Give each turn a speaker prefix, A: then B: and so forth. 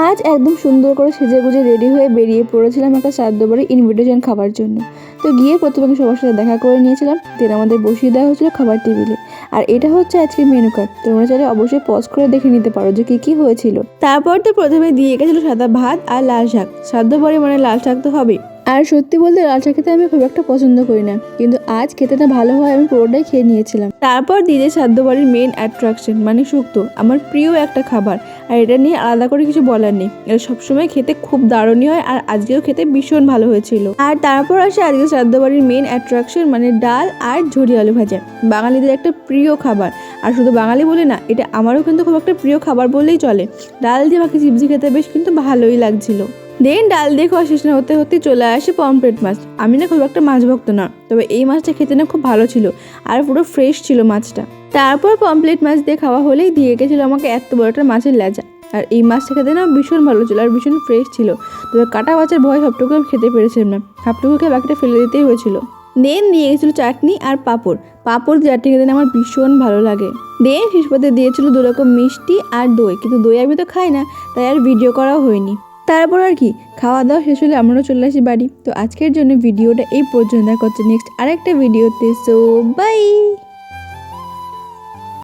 A: আজ একদম সুন্দর করে সেজে গুজে রেডি হয়ে বেরিয়ে পড়েছিলাম একটা শ্রাদ্ধ বাড়ির ইনভিটেশন খাবার জন্য। তো গিয়ে প্রথমে আমি সবার সাথে দেখা করে নিয়েছিলাম, দেন আমাদের বসিয়ে দেওয়া হয়েছিল খাবার টেবিলে। আর এটা হচ্ছে আজকের মেনু কার্ড, তোমরা চাইলে অবশ্যই পজ করে দেখে নিতে পারো যে কি কি হয়েছিল। তারপর তো প্রথমে দিয়ে গেছিলো সাদা ভাত আর লাল শাক। শ্রাদ্ধ বাড়ি মানে লাল শাক তো হবেই। আর সত্যি বলতে লাল শাক খেতে আমি খুব একটা পছন্দ করি না, কিন্তু আজ খেতে না ভালো হয় আমি পুরোটাই খেয়ে নিয়েছিলাম। তারপর দিদি শ্রাদ্ধ বাড়ির মেন অ্যাট্রাকশন মানে শুক্তো, আমার প্রিয় একটা খাবার। আর এটা নিয়ে আলাদা করে কিছু বলার নেই, এটা সবসময় খেতে খুব দারুণই হয়, আর আজকেও খেতে ভীষণ ভালো হয়েছিল। আর তারপর আসে আজকে শ্রাদ্ধ বাড়ির মেন অ্যাট্রাকশন মানে ডাল আর ঝুরি আলু ভাজা, বাঙালিদের একটা প্রিয় খাবার। আর শুধু বাঙালি বলে না, এটা আমারও কিন্তু খুব একটা প্রিয় খাবার বললেই চলে। ডাল দিয়ে বাকি সবজি খেতে বেশ কিন্তু ভালোই লাগছিল। দেন ডাল দিয়ে খাওয়া শেষ না হতে হতে চলে আসে পমফ্রেট মাছ। আমি না খুব একটা মাছ ভক্ত না, তবে এই মাছটা খেতে না খুব ভালো ছিল আর পুরো ফ্রেশ ছিল মাছটা। তারপর পমফ্রেট মাছ দিয়ে খাওয়া হলেই দিয়ে গেছিলো আমাকে এত বড় একটা মাছের লেজা। আর এই মাছটা খেতে না ভীষণ ভালো ছিল আর ভীষণ ফ্রেশ ছিল, তবে কাটা মাছের ভয় সবটুকু আমি খেতে পেরেছিলাম না, সবটুকু খেয়ে বাকিটা ফেলে দিতেই হয়েছিল। দেন নিয়ে গেছিলো চাটনি আর পাঁপড় চাটনি খেতে আমার ভীষণ ভালো লাগে। দেন শেষ পাতে দিয়েছিল 2 রকম মিষ্টি আর দই, কিন্তু দই আমি তো খাই না, তাই আর ভিডিও করাও হয়নি। তারপর আর কি খাওয়া দাওয়া শেষ হলে আমরাও চলে আসি বাড়ি। তো আজকের জন্য ভিডিওটা এই পর্যন্ত, দেখা হচ্ছে নেক্সট আরেকটা ভিডিওতে। So by.